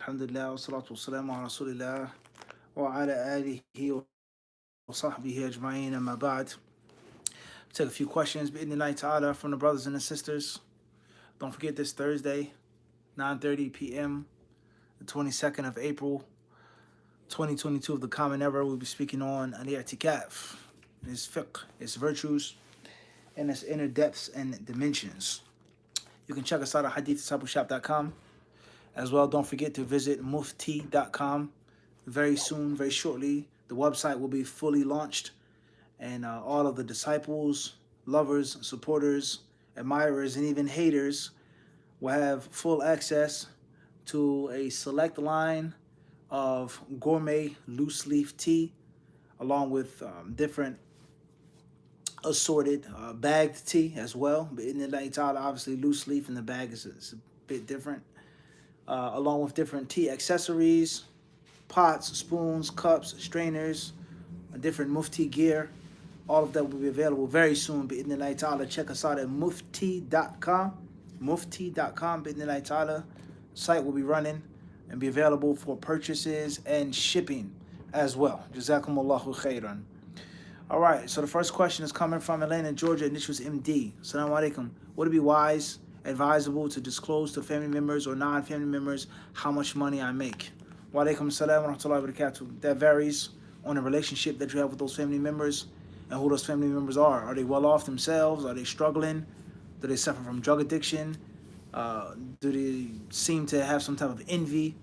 Alhamdulillah, wa salatu wa salamu ala rasulillah wa ala alihi wa sahbihi ajma'in amma ba'd. Take a few questions, bi'idhnillahi ta'ala, from the brothers and the sisters. Don't forget this Thursday, 9:30 p.m., the 22nd of April, 2022 of the Common Era. We'll be speaking on al-i'tikaf, its fiqh, its virtues, and its inner depths and dimensions. You can check us out at HadithDiscipleshop.com. As well, don't forget to visit mufti.com. Very soon, very shortly, the website will be fully launched, and all of the disciples, lovers, supporters, admirers, and even haters will have full access to a select line of gourmet loose leaf tea, along with different assorted bagged tea as well. But in the ta'ala, obviously loose leaf in the bag is a bit different. Along with different tea accessories, pots, spoons, cups, strainers, different mufti gear. All of that will be available very soon. Bi'idhnillahi ta'ala. Check us out at mufti.com. Mufti.com. Bi'idhnillahi ta'ala. Site will be running and be available for purchases and shipping as well. Jazakumullahu khairan. All right, so the first question is coming from Atlanta, Georgia, and this was MD. Assalamu alaikum. Would it be wise, advisable to disclose to family members or non-family members how much money I make? Wa alaikum assalam wa rahmatullahi wa barakatuh. That varies on the relationship that you have with those family members and who those family members are. Are they well off themselves? Are they struggling? Do they suffer from drug addiction? Do they seem to have some type of envy,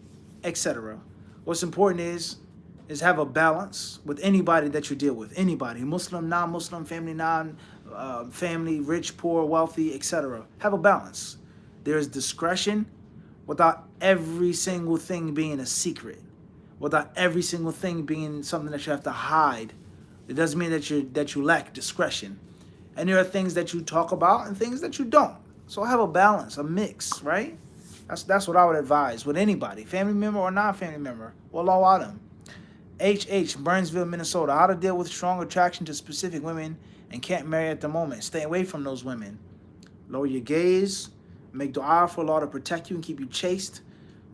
etc.? What's important is have a balance with anybody that you deal with. Anybody, Muslim, non-Muslim, family, family, rich, poor, wealthy, etc. Have a balance. There's discretion without every single thing being a secret, without every single thing being something that you have to hide. It doesn't mean that you lack discretion. And there are things that you talk about and things that you don't. So have a balance, a mix, right? That's what I would advise with anybody, family member or non-family member. Wallahu alam. HH, Burnsville, Minnesota. How to deal with strong attraction to specific women and can't marry at the moment. Stay away from those women. Lower your gaze. Make dua for Allah to protect you and keep you chaste.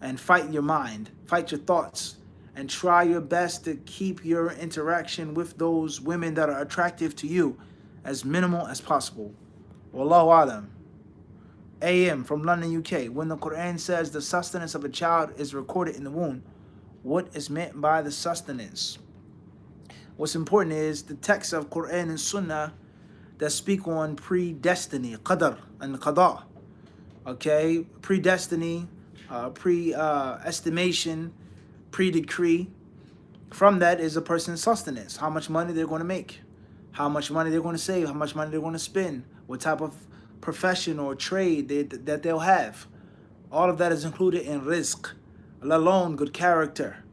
And fight your mind. Fight your thoughts. And try your best to keep your interaction with those women that are attractive to you as minimal as possible. Wallahu alam. AM from London, UK. When the Quran says the sustenance of a child is recorded in the womb, what is meant by the sustenance? What's important is the text of Quran and Sunnah that speak on predestiny, qadr and qada. Okay, predestiny, pre-estimation, pre-decree. From that is a person's sustenance. How much money they're going to make, how much money they're going to save, how much money they're going to spend, what type of profession or trade that they'll have. All of that is included in rizq, let alone good character,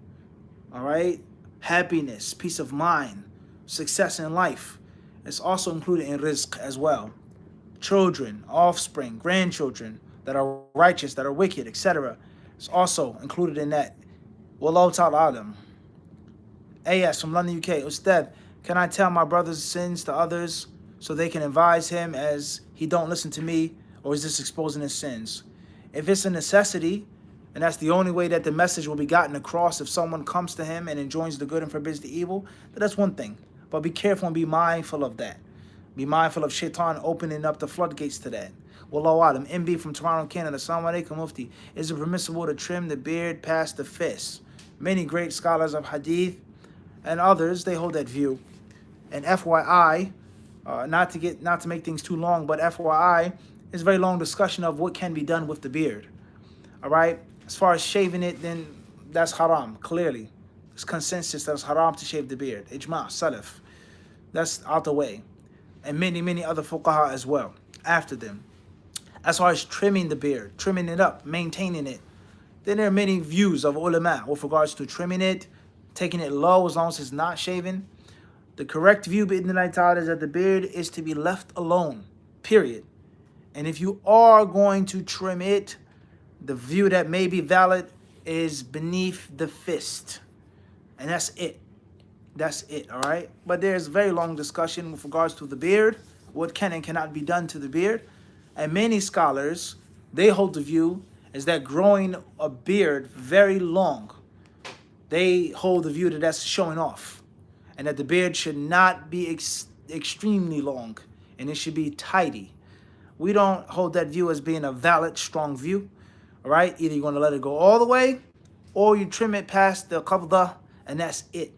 all right? Happiness, peace of mind, success in life. It's also included in rizq as well. Children, offspring, grandchildren that are righteous, that are wicked, etc. It's also included in that. Wallahu ta'ala alam. AS from London, UK. Ustad, can I tell my brother's sins to others so they can advise him as he don't listen to me, or is this exposing his sins? If it's a necessity, and that's the only way that the message will be gotten across, if someone comes to him and enjoins the good and forbids the evil, then that's one thing. But be careful and be mindful of that. Be mindful of shaitan opening up the floodgates to that. Wallahu alam. MB from Toronto, Canada. Assalamu alaikum, Mufti. Is it permissible to trim the beard past the fist? Many great scholars of hadith and others, they hold that view. And FYI, not to make things too long, but FYI, is a very long discussion of what can be done with the beard. All right? As far as shaving it, then that's haram, clearly. There's consensus that it's haram to shave the beard. Ijma, salaf. That's out the way. And many, many other fuqaha as well, after them. As far as trimming the beard, trimming it up, maintaining it, then there are many views of ulama with regards to trimming it, taking it low as long as it's not shaven. The correct view, bi'idhnillahi ta'ala, is that the beard is to be left alone, period. And if you are going to trim it, the view that may be valid is beneath the fist. And that's it. That's it, all right? But there's very long discussion with regards to the beard, what can and cannot be done to the beard. And many scholars, they hold the view is that growing a beard very long, they hold the view that that's showing off, and that the beard should not be extremely long, and it should be tidy. We don't hold that view as being a valid, strong view. All right, either you're going to let it go all the way, or you trim it past the qabda, and that's it.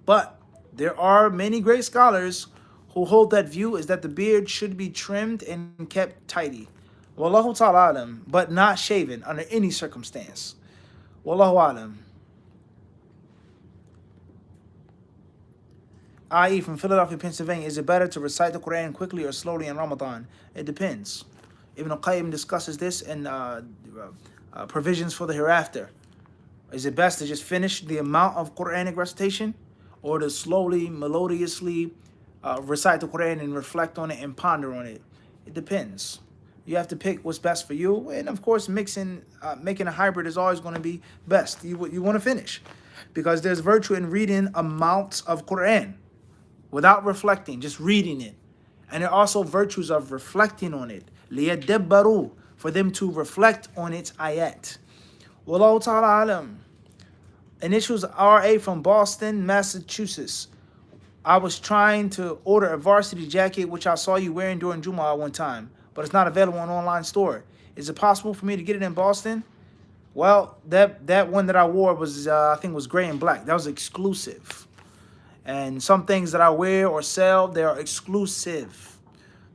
But there are many great scholars who hold that view is that the beard should be trimmed and kept tidy. Wallahu ta'ala alam, but not shaven under any circumstance. Wallahu alam. I.e. from Philadelphia, Pennsylvania, is it better to recite the Quran quickly or slowly in Ramadan? It depends. Ibn al-Qayyim discusses this in provisions for the hereafter. Is it best to just finish the amount of Quranic recitation, or to slowly, melodiously recite the Quran and reflect on it and ponder on it? It depends. You have to pick what's best for you, and of course, making a hybrid is always going to be best. You want to finish, because there's virtue in reading amounts of Quran without reflecting, just reading it. And there are also virtues of reflecting on it. لِيَدَّبَّرُوا, for them to reflect on its ayat. Wallahu ta'ala alam. Initials RA from Boston, Massachusetts. I was trying to order a varsity jacket, which I saw you wearing during Jumu'ah one time, but it's not available in an online store. Is it possible for me to get it in Boston? Well, that one that I wore was, I think was gray and black. That was exclusive. And some things that I wear or sell, they are exclusive.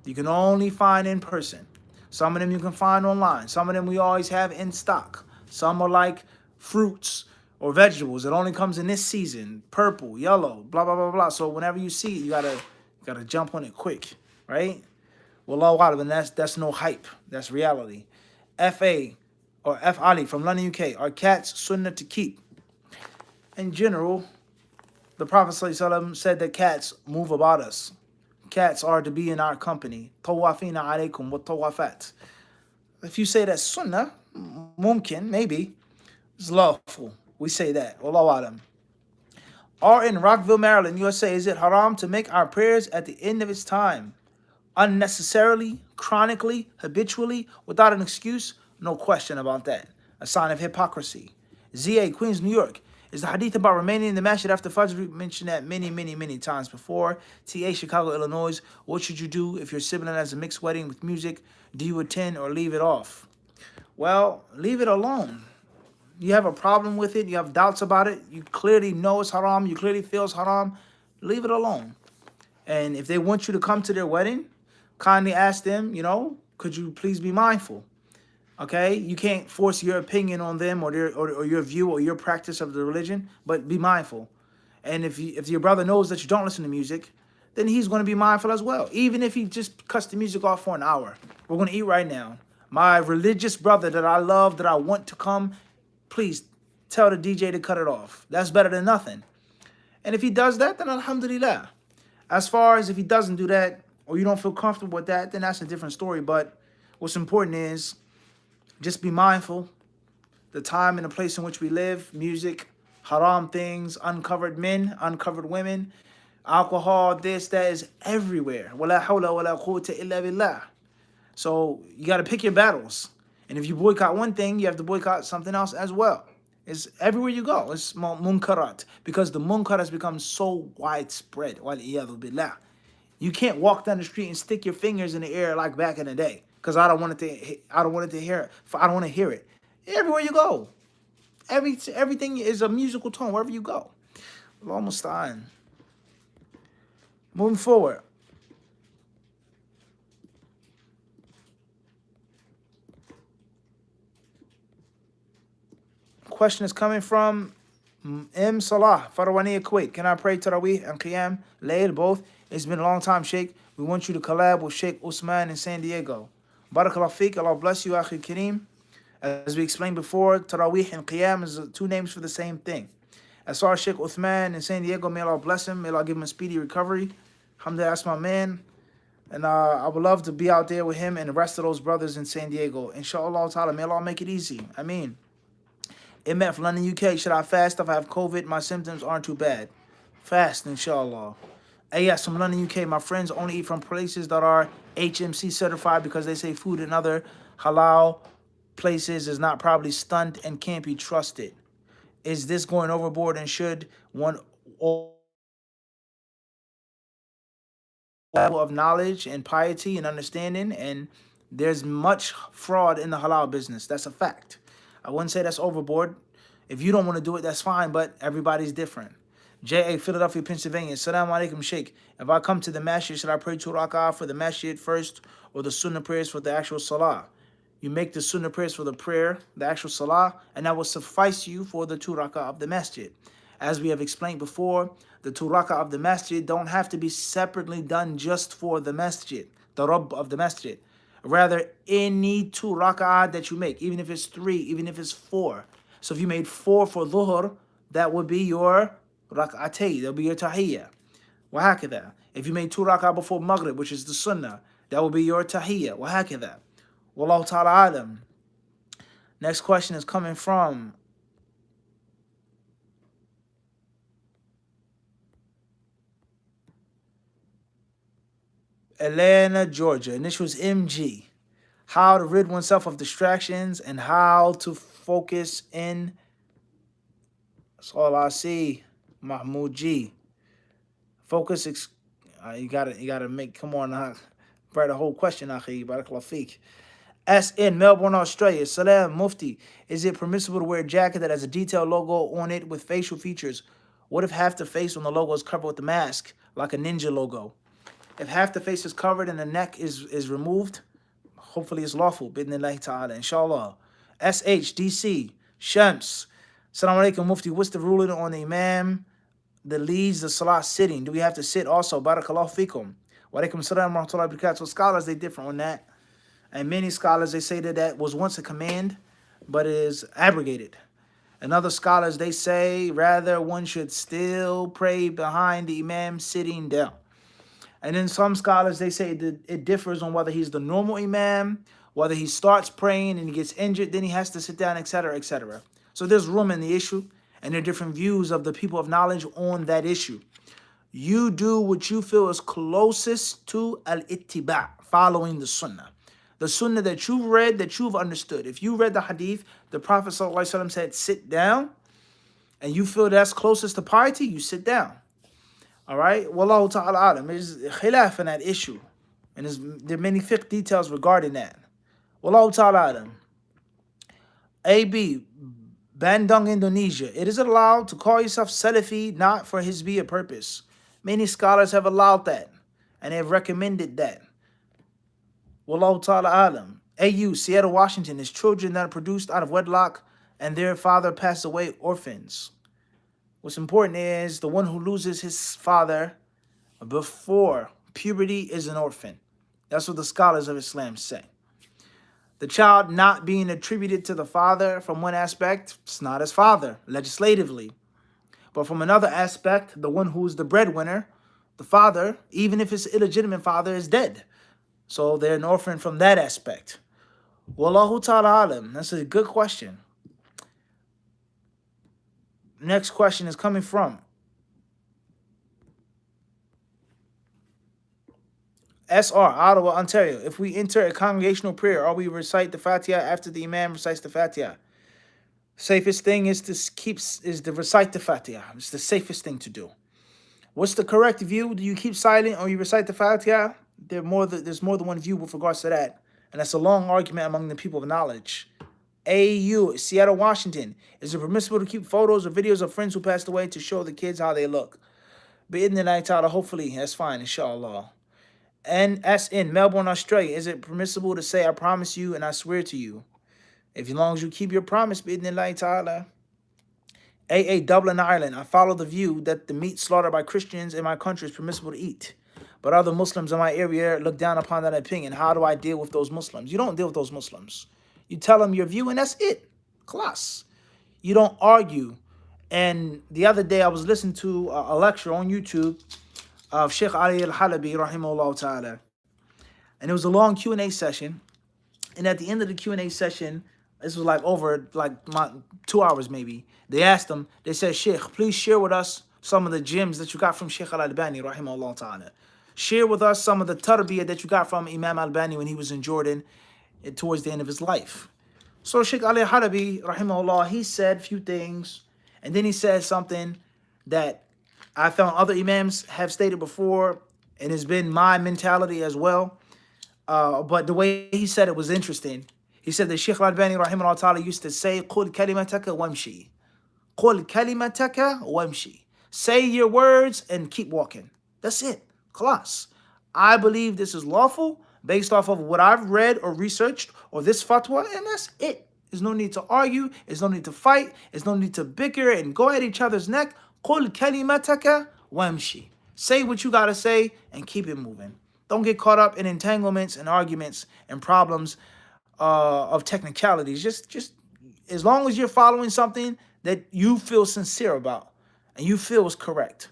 You can only find in person. Some of them you can find online. Some of them we always have in stock. Some are like fruits or vegetables. It only comes in this season. Purple, yellow, blah, blah, blah, blah. So whenever you see it, you gotta jump on it quick, right? Wallahu a'lam, and that's no hype. That's reality. F.A. or F. Ali from London, UK. Are cats sunnah to keep? In general, the Prophet ﷺ said that cats move about us. Cats are to be in our company. Tawafina alaykum wa tawafat. If you say that's sunnah, mumkin, maybe, it's lawful. We say that. Wallahu alam. Are in Rockville, Maryland, USA, is it haram to make our prayers at the end of its time? Unnecessarily, chronically, habitually, without an excuse? No question about that. A sign of hypocrisy. ZA, Queens, New York. Is the hadith about remaining in the masjid after Fajr? We mentioned that many times before. TA, Chicago, Illinois. What should you do if your sibling has a mixed wedding with music? Do you attend or leave it off? Well, leave it alone. You have a problem with it. You have doubts about it. You clearly know it's haram. You clearly feel it's haram. Leave it alone. And if they want you to come to their wedding, kindly ask them, could you please be mindful? Okay, you can't force your opinion on them or your view or your practice of the religion, but be mindful. And if your brother knows that you don't listen to music, then he's going to be mindful as well. Even if he just cuts the music off for an hour. We're going to eat right now. My religious brother that I love, that I want to come, please tell the DJ to cut it off. That's better than nothing. And if he does that, then alhamdulillah. As far as if he doesn't do that, or you don't feel comfortable with that, then that's a different story. But what's important is just be mindful. The time and the place in which we live, music, haram things, uncovered men, uncovered women, alcohol, this, that is everywhere. Wala hawla wala quwwata illa billah. So you got to pick your battles. And if you boycott one thing, you have to boycott something else as well. It's everywhere you go. It's munkarat. Because the munkar has become so widespread. Wal-iyadhu billah. You can't walk down the street and stick your fingers in the air like back in the day. Because I don't want to hear it. I don't want to hear it. Everywhere you go. Everything is a musical tone wherever you go. Almost on. Moving forward. Question is coming from M. Salah, Farawaniya, Kuwait. Can I pray Tarawih and Qiyam, Layl, both? It's been a long time, Sheikh. We want you to collab with Sheikh Usman in San Diego. Barakallah fiqh. Allah bless you, Akhi Kareem. As we explained before, Tarawih and Qiyam is two names for the same thing. As far as Sheikh Uthman in San Diego, may Allah bless him. May Allah give him a speedy recovery. Alhamdulillah, that's my man. And I would love to be out there with him and the rest of those brothers in San Diego. Inshallah ta'ala, may Allah make it easy. I mean, MF, London, UK. Should I fast if I have COVID? My symptoms aren't too bad. Fast, inshallah. Yes, from London, UK. My friends only eat from places that are HMC certified because they say food and other halal places is not properly stunned and can't be trusted. Is this going overboard, and should one level of knowledge and piety and understanding? And there's much fraud in the halal business. That's a fact. I wouldn't say that's overboard. If you don't want to do it, that's fine, but everybody's different. J.A. Philadelphia, Pennsylvania. Assalamu alaikum, Sheikh. If I come to the masjid, should I pray 2 rak'ah for the masjid first, or the sunnah prayers for the actual salah? You make the sunnah prayers for the prayer, the actual salah, and that will suffice you for the 2 rak'ah of the masjid. As we have explained before, the 2 rak'ah of the masjid don't have to be separately done just for the masjid, the rabb of the masjid. Rather, any 2 rak'ah that you make, even if it's 3, even if it's 4. So if you made 4 for dhuhr, that would be your rak'atay, that'll be your tahiyyah. Wahakadha. If you made 2 rak'ah before maghrib, which is the sunnah, that will be your tahiyyah. Wahakadha. Wallahu ta'ala alam. Next question is coming from Atlanta, Georgia. And this was MG. How to rid oneself of distractions and how to focus in. That's all I see. Mahmoud G. Focus. You gotta make. Come on, write a whole question, Akhi. Barakallahu feek. S in Melbourne, Australia. Salam Mufti. Is it permissible to wear a jacket that has a detailed logo on it with facial features? What if half the face on the logo is covered with the mask, like a ninja logo? If half the face is covered and the neck is removed, hopefully it's lawful. Bidnillahi ta'ala, inshallah. SHDC. Shams. Assalamu alaikum, Mufti. What's the ruling on the imam that leads the salah sitting? Do we have to sit also? Barakallahu fikum. Wa alaikum salam wa rahmatullahi wa barakatuh. So scholars, they differ on that. And many scholars, they say that was once a command, but it is abrogated. And other scholars, they say rather one should still pray behind the imam sitting down. And then some scholars, they say that it differs on whether he's the normal imam, whether he starts praying and he gets injured, then he has to sit down, etc., etc. So there's room in the issue, and there are different views of the people of knowledge on that issue. You do what you feel is closest to al-ittiba', following the sunnah. The sunnah that you've read, that you've understood. If you read the hadith, the Prophet ﷺ said, sit down, and you feel that's closest to piety, you sit down. All right? Wallahu ta'ala alam. There's khilaf in that issue. And there are many fiqh details regarding that. Wallahu ta'ala alam. AB, Bandung, Indonesia. It is allowed to call yourself Salafi not for Hizbiyya purpose. Many scholars have allowed that, and they have recommended that. Wallahu ta'ala alam. AU, Seattle, Washington, is children that are produced out of wedlock and their father passed away orphans. What's important is the one who loses his father before puberty is an orphan. That's what the scholars of Islam say. The child not being attributed to the father from one aspect, it's not his father, legislatively. But from another aspect, the one who's the breadwinner, the father, even if his illegitimate father is dead. So they're an orphan from that aspect. Wallahu ta'ala alam. That's a good question. Next question is coming from SR, Ottawa, Ontario. If we enter a congregational prayer, or we recite the Fatiha after the Imam recites the Fatiha, safest thing is to recite the Fatiha. It's the safest thing to do. What's the correct view? Do you keep silent or you recite the Fatiha? There's more than one view with regards to that. And that's a long argument among the people of knowledge. AU, Seattle, Washington. Is it permissible to keep photos or videos of friends who passed away to show the kids how they look? Bi'idhnillahi ta'ala, hopefully, that's fine, inshallah. And as in Melbourne, Australia, is it permissible to say, I promise you and I swear to you? If as long as you keep your promise, bi'idhnillahi ta'ala. AA, Dublin, Ireland. I follow the view that the meat slaughtered by Christians in my country is permissible to eat. But other Muslims in my area look down upon that opinion. How do I deal with those Muslims? You don't deal with those Muslims. You tell them your view and that's it. Class. You don't argue. And the other day I was listening to a lecture on YouTube of Sheikh Ali al-Halabi, rahimahullah ta'ala. And it was a long Q&A session. And at the end of the Q&A session, this was over 2 hours maybe. They asked him, they said, Sheikh, please share with us some of the gems that you got from Sheikh al-Albani, rahimahullah ta'ala. Share with us some of the tarbiyah that you got from Imam al-Albani when he was in Jordan towards the end of his life. So Sheikh Ali Harabi, rahimahullah, he said a few things, and then he said something that I found other imams have stated before, and it's been my mentality as well. But the way he said it was interesting. He said that Sheikh Al-Albani, rahimahullah ta'ala, used to say, "Qul kalimataka wamshi." Qul kalimataka wamshi. Say your words and keep walking. That's it. Class. I believe this is lawful based off of what I've read or researched or this fatwa, and that's it. There's no need to argue. There's no need to fight. There's no need to bicker and go at each other's neck. Qul kalimataka wamshi. Say what you gotta say and keep it moving. Don't get caught up in entanglements and arguments and problems of technicalities. Just as long as you're following something that you feel sincere about and you feel is correct.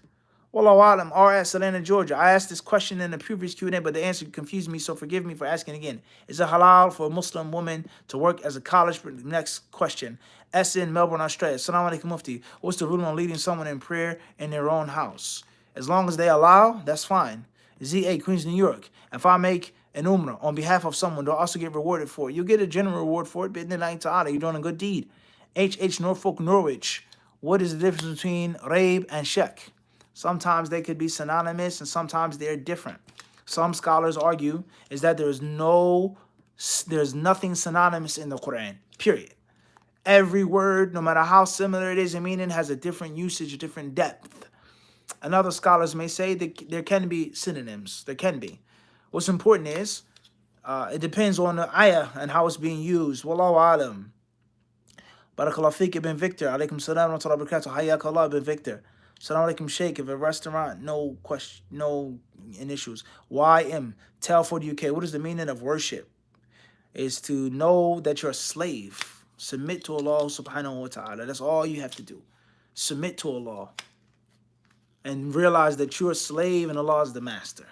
Wallahu alam, R at Savannah, Georgia. I asked this question in the previous Q&A, but the answer confused me, so forgive me for asking again. Is it halal for a Muslim woman to work as a college? Next question. S in Melbourne, Australia. Assalamu alaikum mufti. What's the rule on leading someone in prayer in their own house? As long as they allow, that's fine. ZA, Queens, New York. If I make an umrah on behalf of someone, they'll also get rewarded for it. You'll get a general reward for it, but you're doing a good deed. HH, Norfolk, Norwich. What is the difference between raib and shak? Sometimes they could be synonymous and sometimes they're different. Some scholars argue is that there's nothing synonymous in the Quran, period. Every word, no matter how similar it is in meaning, has a different usage, a different depth. And other scholars may say that there can be synonyms. There can be. What's important is it depends on the ayah and how it's being used. Wallahu alam. Barakallahu fiqh ibn Victor. Alaikum salam wa rahmatullahi wa barakatuh. Hayyak Allah ibn Victor. Salam alaikum Sheikh. If a restaurant, no question, no issues. YM. Telford, UK. What is the meaning of worship? Is to know that you're a slave. Submit to Allah subhanahu wa ta'ala. That's all you have to do. Submit to Allah. And realize that you're a slave and Allah is the master.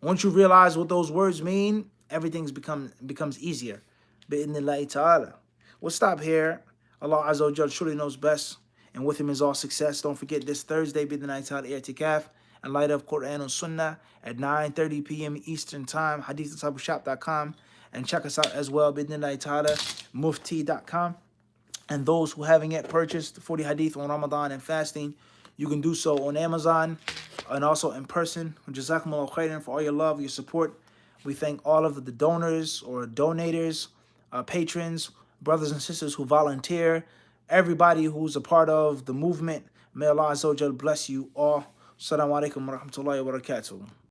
Once you realize what those words mean, everything becomes easier. Bi'idhnillahi ta'ala. We'll stop here. Allah Azza wa Jal surely knows best, and with Him is all success. Don't forget this Thursday, bi'idhnillahi ta'ala, i'tikaf and light of Quran and Sunnah at 9:30 p.m. Eastern Time, HadithDiscipleshop.com, and check us out as well, bi'idhnillahi ta'ala, mufti.com. And those who haven't yet purchased 40 Hadith on Ramadan and fasting, you can do so on Amazon and also in person. Jazakumullahu khairan for all your love, your support. We thank all of the donors or donators, patrons, brothers and sisters who volunteer, everybody who's a part of the movement. May Allah Azza wa Jal bless you all. Assalamu alaikum wa rahmatullahi wa barakatuh.